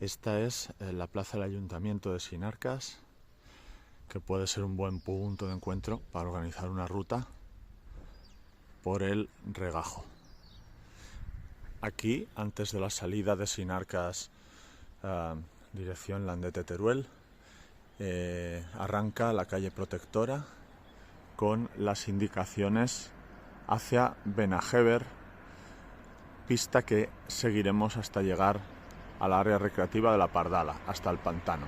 Esta es la plaza del Ayuntamiento de Sinarcas, que puede ser un buen punto de encuentro para organizar una ruta por el Regajo. Aquí, antes de la salida de Sinarcas, dirección Landete-Teruel, arranca la calle Protectora con las indicaciones hacia Benajever, pista que seguiremos hasta llegar al área recreativa de la Pardala, hasta el pantano.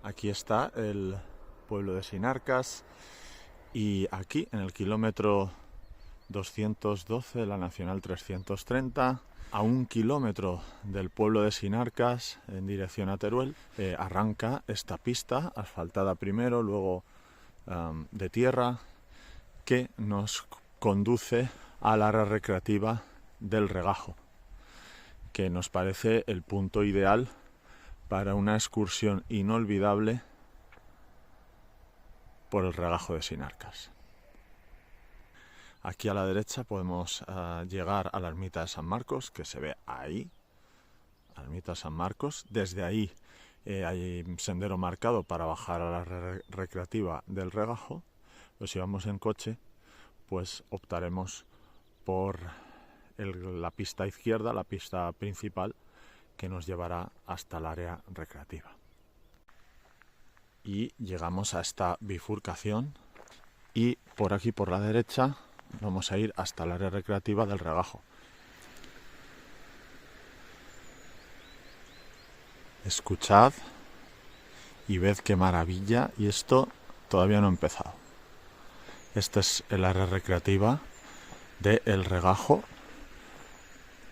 Aquí está el pueblo de Sinarcas y aquí, en el kilómetro 212 de la Nacional 330, a 1 kilómetro del pueblo de Sinarcas, en dirección a Teruel, arranca esta pista, asfaltada primero, luego de tierra, que nos conduce al área recreativa del Regajo, que nos parece el punto ideal para una excursión inolvidable por el Regajo de Sinarcas. Aquí a la derecha podemos llegar a la ermita de San Marcos, que se ve ahí, la ermita de San Marcos. Desde ahí hay un sendero marcado para bajar a la recreativa del Regajo. Pero si vamos en coche, pues optaremos por la pista izquierda, la pista principal, que nos llevará hasta el área recreativa. Y llegamos a esta bifurcación y por aquí, por la derecha, vamos a ir hasta el área recreativa del Regajo. Escuchad y ved qué maravilla, y esto todavía no ha empezado. Esta es el área recreativa de El Regajo,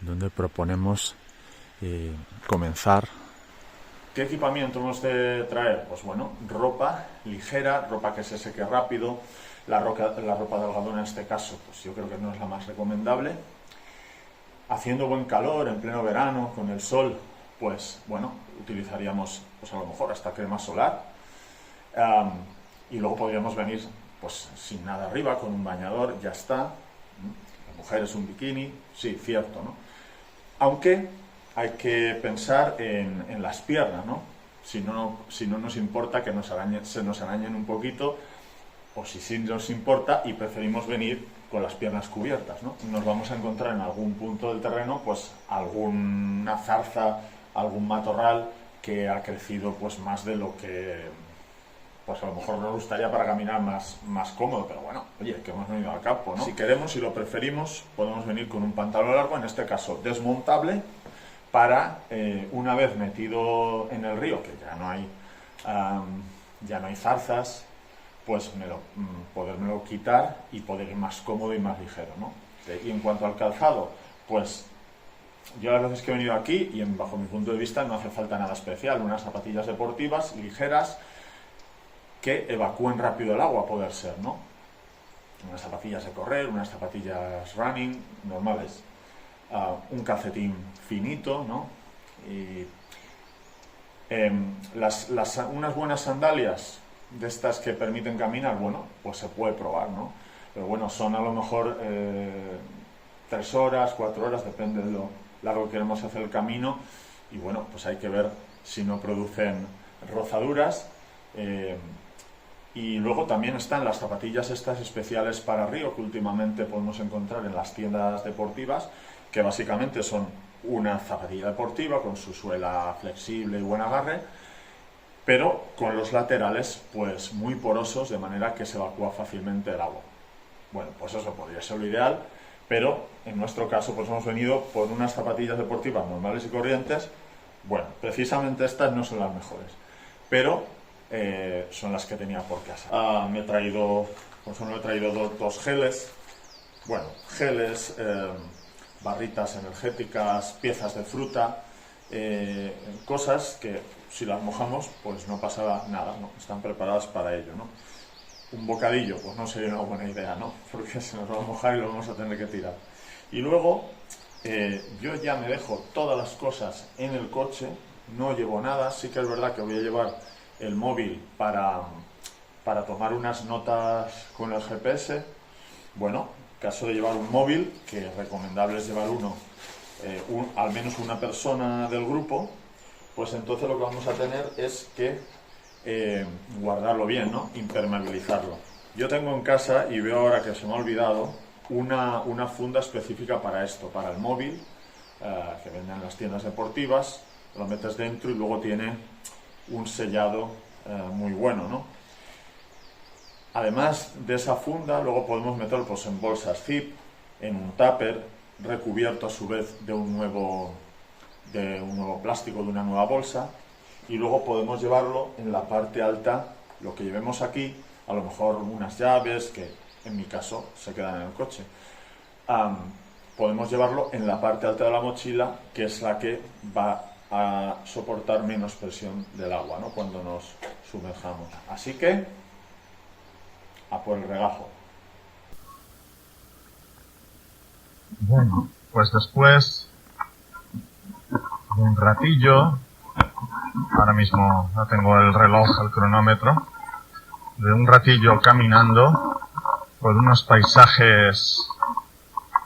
donde proponemos comenzar. ¿Qué equipamiento hemos de traer? Pues bueno, ropa ligera, ropa que se seque rápido. La ropa de algodón en este caso, pues yo creo que no es la más recomendable. Haciendo buen calor, en pleno verano, con el sol, pues bueno, utilizaríamos pues a lo mejor hasta crema solar. Y luego podríamos venir pues sin nada arriba, con un bañador, ya está. Las mujeres un bikini, sí, cierto, ¿no? Aunque hay que pensar en las piernas, ¿no? Si no nos importa que se nos arañen un poquito, o si sí nos importa y preferimos venir con las piernas cubiertas, ¿no? Nos vamos a encontrar en algún punto del terreno pues alguna zarza, algún matorral que ha crecido pues más de lo que pues a lo mejor nos gustaría para caminar más cómodo, pero bueno, oye, que hemos venido al campo, ¿no? Si queremos y lo preferimos, podemos venir con un pantalón largo, en este caso desmontable, para una vez metido en el río, que ya no hay zarzas, pues podérmelo quitar y poder ir más cómodo y más ligero, ¿no? Y en cuanto al calzado, pues yo las veces que he venido aquí, y bajo mi punto de vista no hace falta nada especial, unas zapatillas deportivas ligeras que evacúen rápido el agua, a poder ser, ¿no? Unas zapatillas de correr, unas zapatillas running, normales. Un calcetín finito, ¿no? Y unas buenas sandalias de estas que permiten caminar, bueno, pues se puede probar, ¿no? Pero bueno, son a lo mejor 3 horas, 4 horas, depende de lo largo que queremos hacer el camino, y bueno, pues hay que ver si no producen rozaduras. Y luego también están las zapatillas estas especiales para río, que últimamente podemos encontrar en las tiendas deportivas, que básicamente son una zapatilla deportiva con su suela flexible y buen agarre, pero con los laterales pues muy porosos, de manera que se evacúa fácilmente el agua. Bueno, pues eso podría ser lo ideal, pero en nuestro caso pues hemos venido por unas zapatillas deportivas normales y corrientes. Bueno, precisamente estas no son las mejores, pero son las que tenía por casa. Me he traído dos geles, bueno, barritas energéticas, piezas de fruta, cosas que si las mojamos pues no pasa nada, ¿no? Están preparadas para ello, ¿no? Un bocadillo pues no sería una buena idea, ¿no? Porque se nos va a mojar y lo vamos a tener que tirar. Y luego yo ya me dejo todas las cosas en el coche, no llevo nada. Sí que es verdad que voy a llevar el móvil para tomar unas notas con el GPS. Bueno, caso de llevar un móvil, que recomendable es llevar uno, al menos una persona del grupo, pues entonces lo que vamos a tener es que guardarlo bien, ¿no? Impermeabilizarlo. Yo tengo en casa, y veo ahora que se me ha olvidado, una funda específica para esto, para el móvil, que venden en las tiendas deportivas. Lo metes dentro y luego tiene un sellado muy bueno, ¿no? Además de esa funda, luego podemos meterlo pues, en bolsas zip, en un tupper, recubierto a su vez de un nuevo plástico, de una nueva bolsa, y luego podemos llevarlo en la parte alta, lo que llevemos aquí, a lo mejor unas llaves, que en mi caso se quedan en el coche. Podemos llevarlo en la parte alta de la mochila, que es la que va a soportar menos presión del agua, ¿no? Cuando nos sumerjamos. Así que, a por el regajo. Bueno, pues después de un ratillo, ahora mismo no tengo el reloj, el cronómetro, de un ratillo caminando por unos paisajes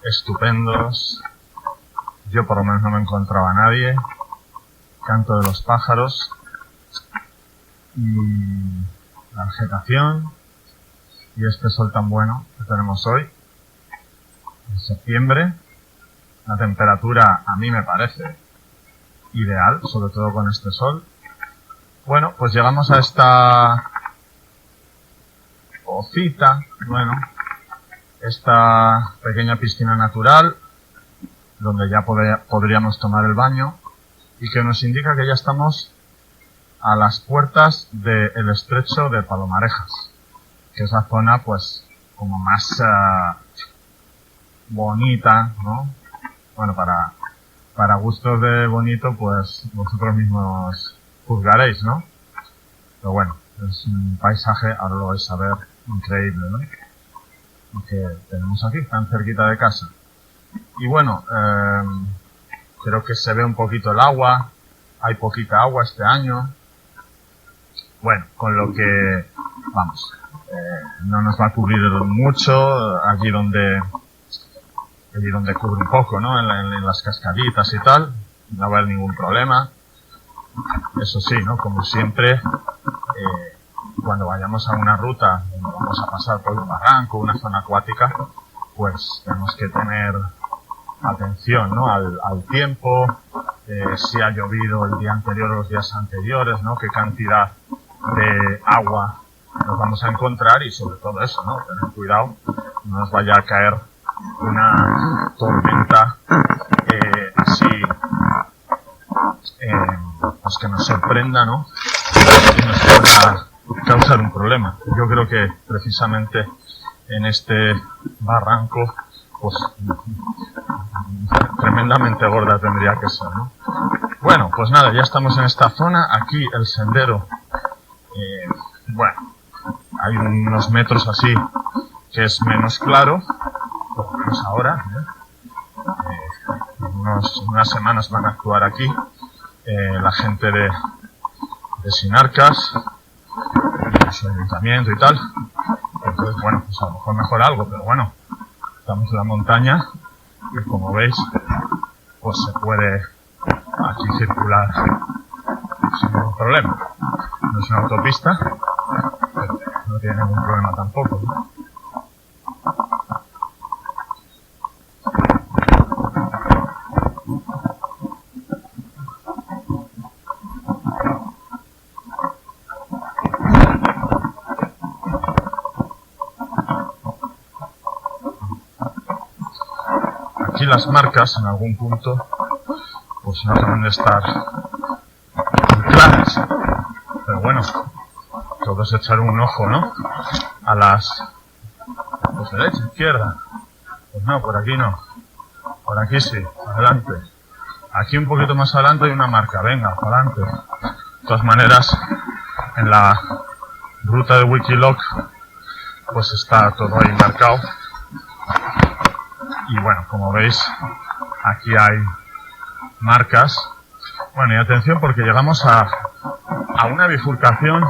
estupendos, yo por lo menos no me encontraba a nadie, canto de los pájaros y la vegetación y este sol tan bueno que tenemos hoy, en septiembre. La temperatura a mí me parece ideal, sobre todo con este sol. Bueno, pues llegamos a esta pocita, bueno, esta pequeña piscina natural, donde ya podríamos tomar el baño, y que nos indica que ya estamos a las puertas del estrecho de Palomarejas, que es la zona, pues, como más bonita, ¿no? Bueno, para gustos de bonito, pues, vosotros mismos juzgaréis, ¿no? Pero bueno, es un paisaje, ahora lo vais a ver, increíble, ¿no? Que tenemos aquí, tan cerquita de casa. Y bueno, creo que se ve un poquito el agua, hay poquita agua este año. Bueno, con lo que, vamos, no nos va a cubrir mucho, allí donde cubre un poco, ¿no? En las cascaditas y tal, no va a haber ningún problema. Eso sí, ¿no? Como siempre, cuando vayamos a una ruta donde vamos a pasar por un barranco, una zona acuática, pues tenemos que tener atención, ¿no? Al tiempo, si ha llovido el día anterior o los días anteriores, ¿no? Qué cantidad de agua nos vamos a encontrar y sobre todo eso, ¿no? Tener cuidado, no nos vaya a caer una tormenta así, pues que nos sorprenda, ¿no? Y nos pueda causar un problema. Yo creo que precisamente en este barranco, pues tremendamente gorda tendría que ser, ¿no? Bueno, pues nada, ya estamos en esta zona. Aquí el sendero, bueno, hay unos metros así que es menos claro, por lo menos ahora, unas semanas van a actuar aquí la gente de Sinarcas, su ayuntamiento y tal. Entonces, bueno, pues a lo mejor mejora algo, pero bueno, estamos en la montaña y como veis, pues se puede aquí circular sin ningún problema. No es una autopista, pero no tiene ningún problema tampoco, ¿no? Aquí las marcas en algún punto pues no deben de estar muy claras, pero bueno, todo es echar un ojo, ¿no? A las, pues derecha, izquierda, pues no, por aquí no, por aquí sí, adelante, aquí un poquito más adelante hay una marca, venga, adelante. De todas maneras, en la ruta de Wikiloc pues está todo ahí marcado. Y bueno, como veis, aquí hay marcas. Bueno, y atención porque llegamos a una bifurcación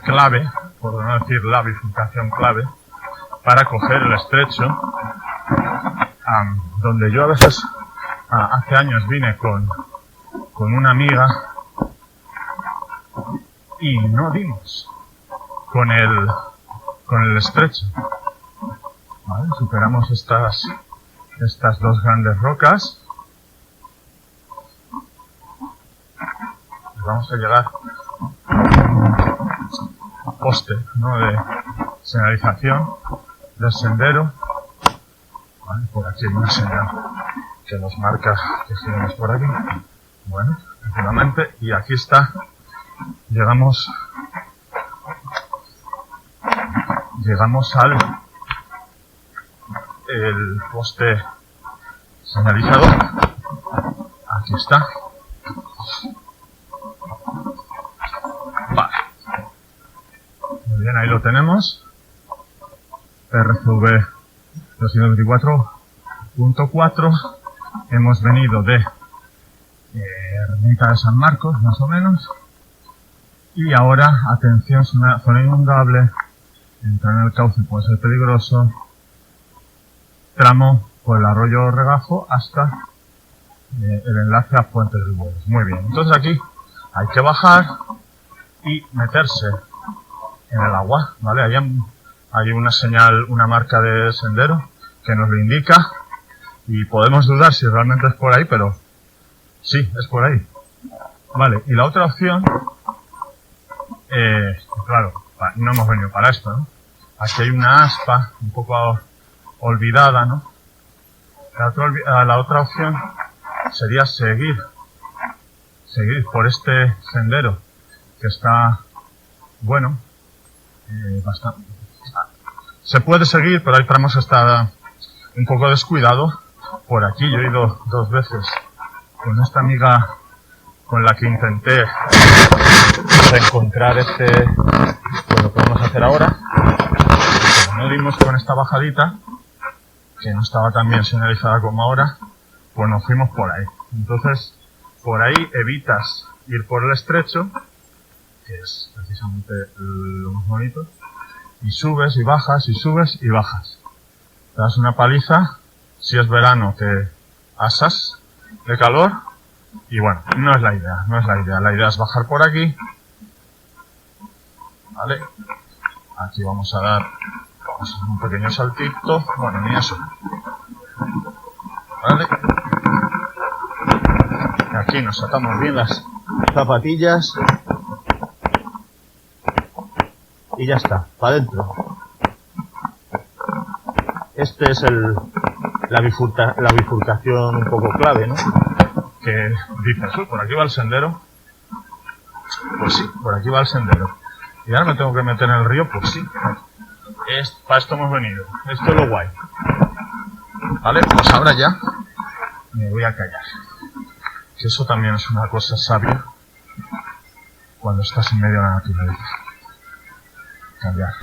clave, por no decir la bifurcación clave, para coger el estrecho, donde yo a veces, hace años vine con con una amiga y no dimos con el estrecho. Vale, superamos estas dos grandes rocas. Y vamos a llegar a un poste, ¿no?, de señalización del sendero. Vale, por aquí hay una señal que nos marca que seguimos por aquí. Bueno, efectivamente, y aquí está. Llegamos al el poste señalizador. Aquí está. Vale. Muy bien, ahí lo tenemos. RCV 224.4. Hemos venido de Ermita de San Marcos, más o menos. Y ahora, atención, zona inundable. Entrar en el cauce puede ser peligroso. Tramo por el arroyo Regajo hasta el enlace a Fuente del Bueyes. Muy bien, entonces aquí hay que bajar y meterse en el agua, ¿vale? Hay una señal, una marca de sendero que nos lo indica y podemos dudar si realmente es por ahí, pero sí, es por ahí. Vale, y la otra opción, claro, no hemos venido para esto, ¿no? Aquí hay una aspa un poco olvidada, ¿no? La otra opción sería seguir por este sendero que está, bueno, bastante. Se puede seguir, pero hay tramos que está un poco descuidado. Por aquí yo he ido 2 veces con esta amiga con la que intenté reencontrar pues lo que vamos a hacer ahora. Como no dimos con esta bajadita, que no estaba tan bien señalizada como ahora, pues nos fuimos por ahí. Entonces, por ahí evitas ir por el estrecho, que es precisamente lo más bonito, y subes y bajas, y subes y bajas. Te das una paliza, si es verano te asas de calor, y bueno, no es la idea. La idea es bajar por aquí, ¿vale? Aquí vamos a dar un pequeño saltito, bueno, ni eso, ¿vale? Y aquí nos atamos bien las zapatillas y ya está, para adentro. Este es la bifurcación un poco clave, ¿no? Que dices, por aquí va el sendero. Pues sí, por aquí va el sendero. Y ahora me tengo que meter en el río, pues sí. Para esto hemos venido. Esto es lo guay. Vale, pues ahora ya me voy a callar. Que eso también es una cosa sabia cuando estás en medio de la naturaleza. Callar.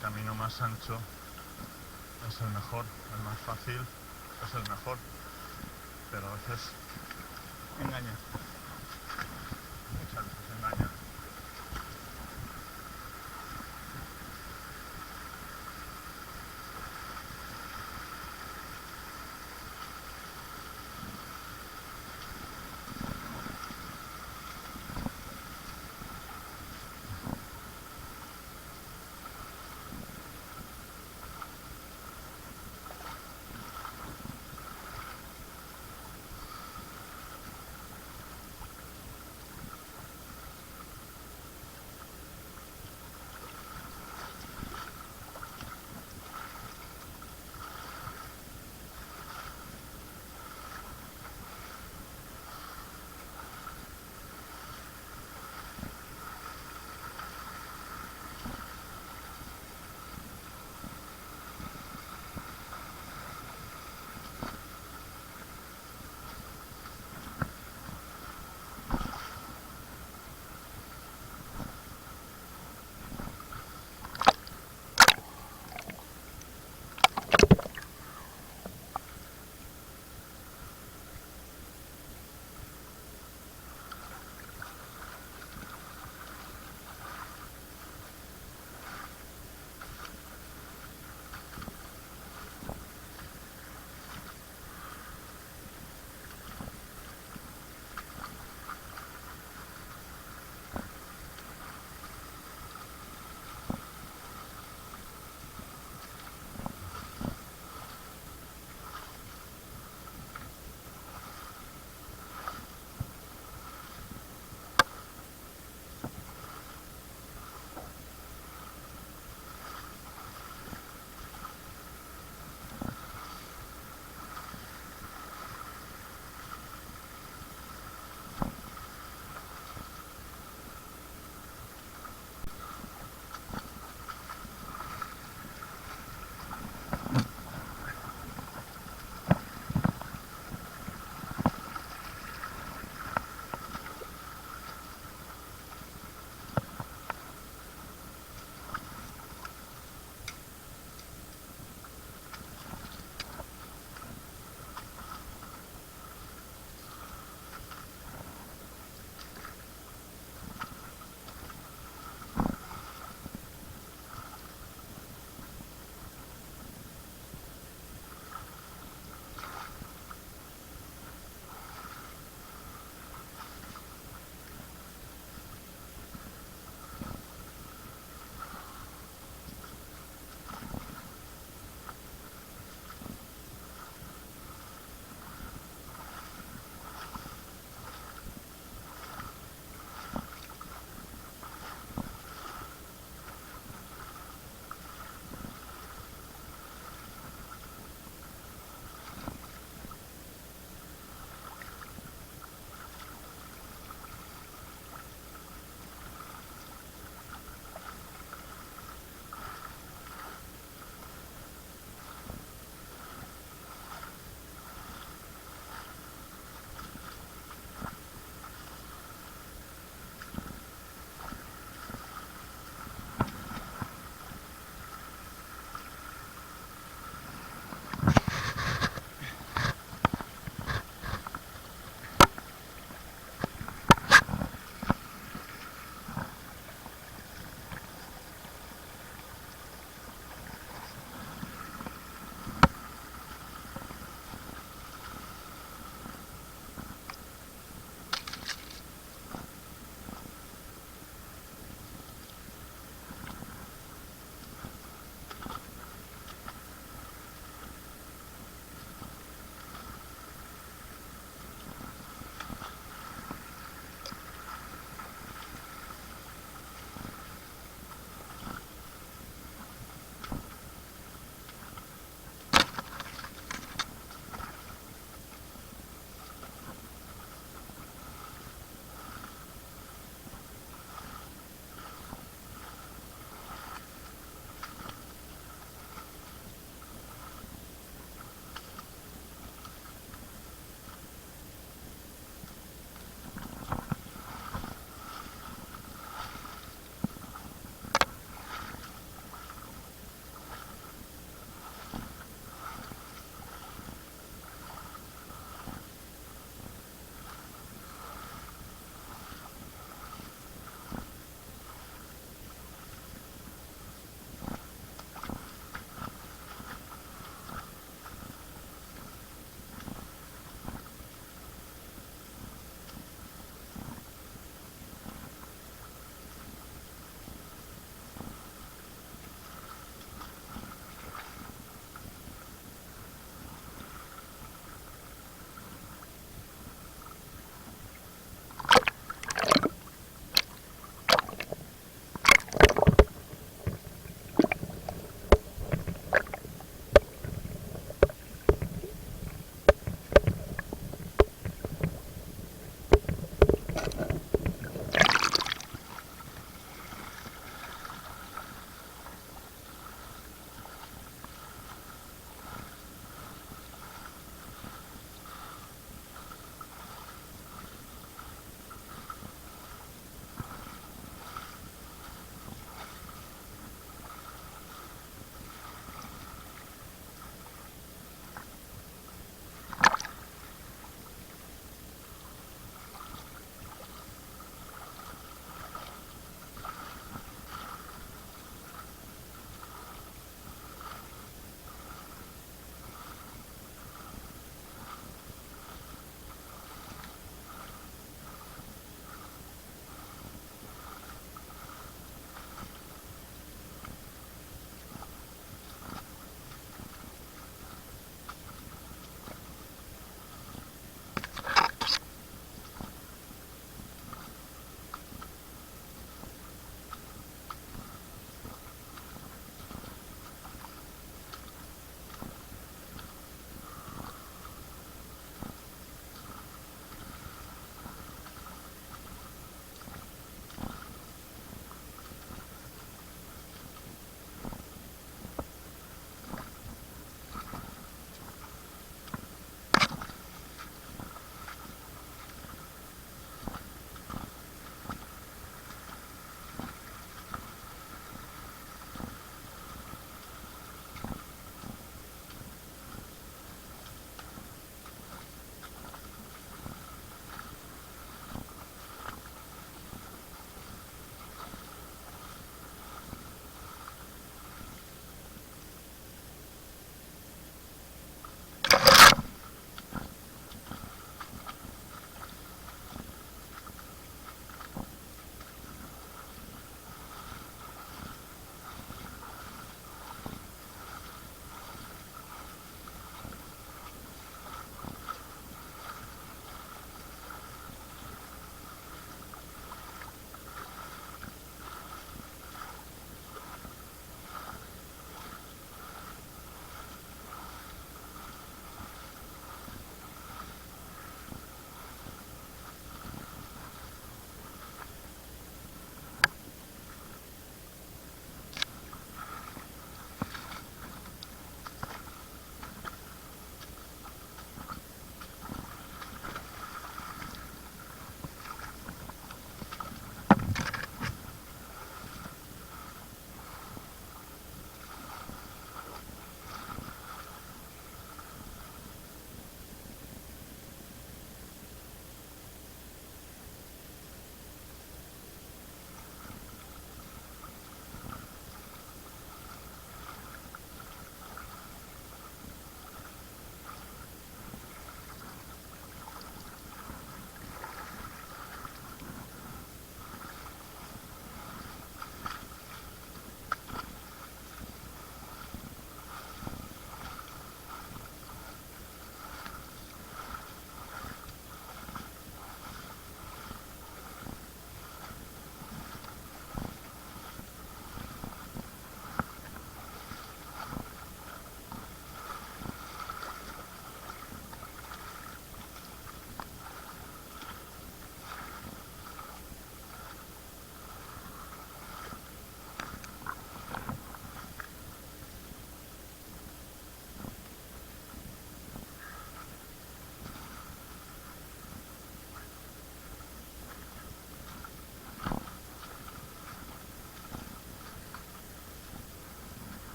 camino más ancho es el mejor, el más fácil es el mejor, pero a veces engaña, muchas veces engaña.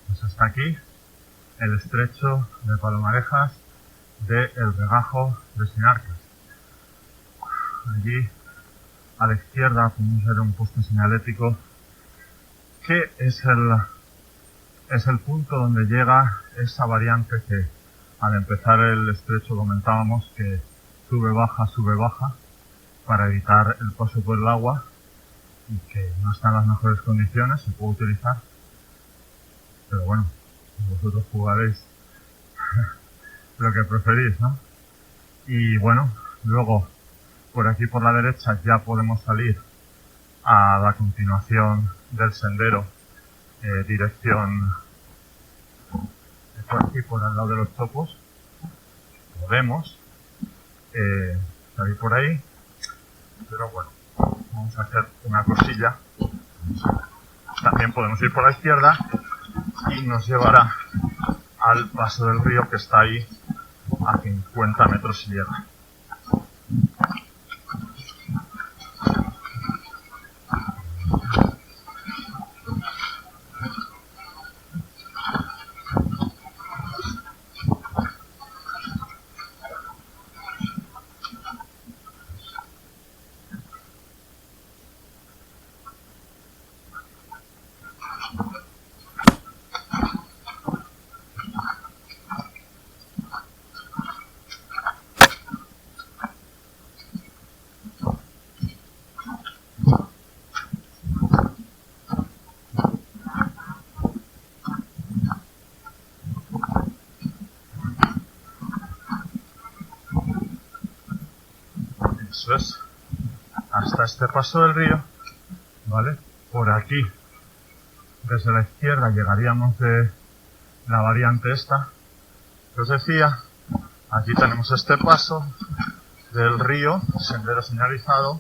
Pues hasta aquí el estrecho de Palomarejas de El Regajo de Sinarcas. Allí a la izquierda podemos ver un puesto señalético que es el punto donde llega esa variante que al empezar el estrecho comentábamos que sube baja para evitar el paso por el agua y que no está en las mejores condiciones, se puede utilizar, pero bueno, vosotros jugaréis lo que preferís, ¿no? Y bueno, luego por aquí por la derecha ya podemos salir a la continuación del sendero, dirección por aquí, por al lado de los topos. Podemos salir por ahí, pero bueno, vamos a hacer una cosilla. También podemos ir por la izquierda y nos llevará al paso del río que está ahí a 50 metros y llega. Eso es, hasta este paso del río, ¿vale? Por aquí, desde la izquierda, llegaríamos de la variante esta que os decía. Aquí tenemos este paso del río, sendero señalizado,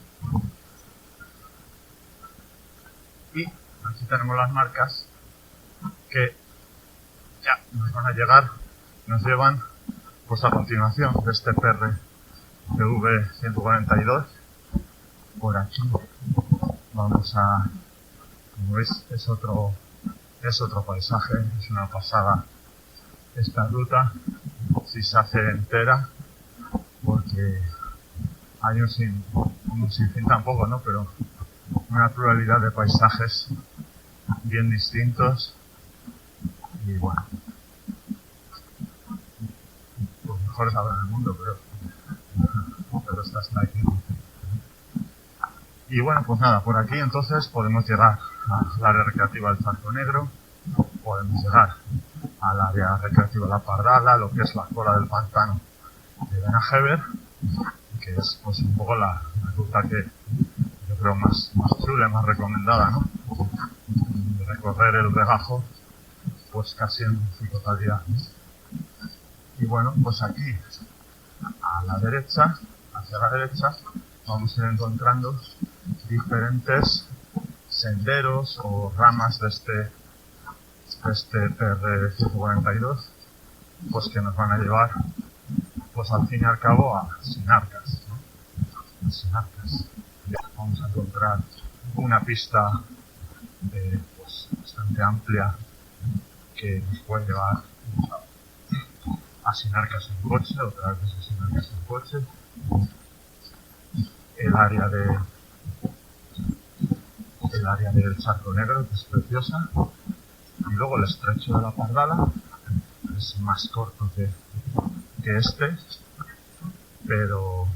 Y aquí tenemos las marcas que ya nos van a llegar, nos llevan pues a continuación de este PRCV 142. Por aquí vamos a, como veis, es otro paisaje, es una pasada esta ruta, si se hace entera, porque hay un sinfín tampoco, ¿no? Pero una pluralidad de paisajes bien distintos y bueno, los mejores ahora del mundo, pero esta está aquí. Y bueno, pues nada, por aquí entonces podemos llegar al área recreativa del Charco Negro, podemos llegar al área recreativa de la Pardala, lo que es la cola del pantano de Benajever, que es pues un poco la ruta que yo creo más chula y más recomendada, ¿no? Recorrer el regajo pues casi en su totalidad. Y bueno, pues aquí a la derecha, hacia la derecha, vamos a ir encontrando diferentes senderos o ramas de este PR-142, pues que nos van a llevar pues al fin y al cabo a Sinarcas, ¿no? Sinarcas. Vamos a encontrar una pista pues bastante amplia que nos puede llevar a Sinarcas en coche, otra vez desde Sinarcas en coche. El área del Charco Negro, que es preciosa, y luego el estrecho de la Pardala, que es más corto que este, pero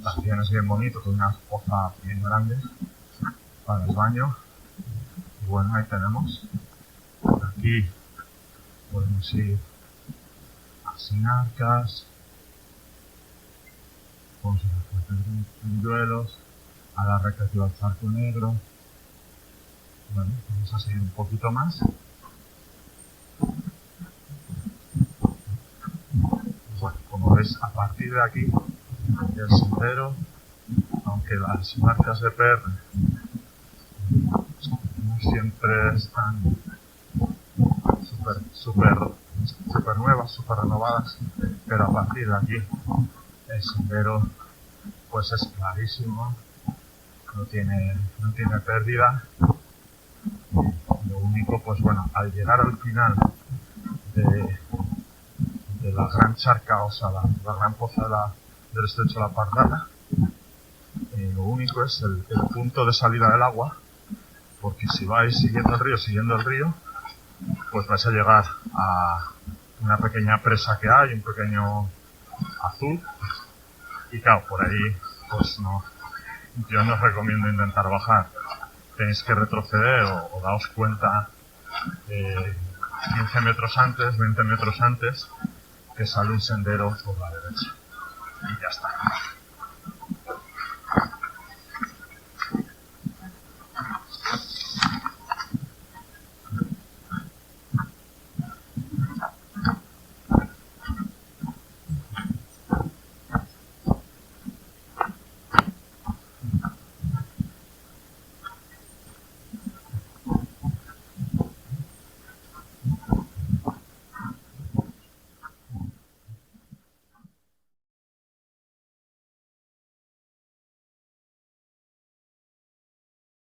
también es bien bonito, con una poza bien grande para el baño. Y bueno, ahí tenemos. Por aquí podemos ir a Sinarcas, podemos ir a Fuenteduelos, a la recreativa del Charco Negro. Bueno, vamos a seguir un poquito más. Bueno, como veis, a partir de aquí, el sendero, aunque las marcas de PR no siempre están súper nuevas, súper renovadas, pero a partir de aquí el sendero pues es clarísimo, no tiene pérdida. Lo único, pues bueno, al llegar al final de la gran charca, o sea, la gran poza del estrecho de la Pardala, lo único es el punto de salida del agua, porque si vais siguiendo el río, pues vais a llegar a una pequeña presa que hay, un pequeño azul, y claro, por ahí, pues no, yo no os recomiendo intentar bajar. Tenéis que retroceder o daos cuenta 15 metros antes, 20 metros antes, que sale un sendero por la derecha. Y ya está.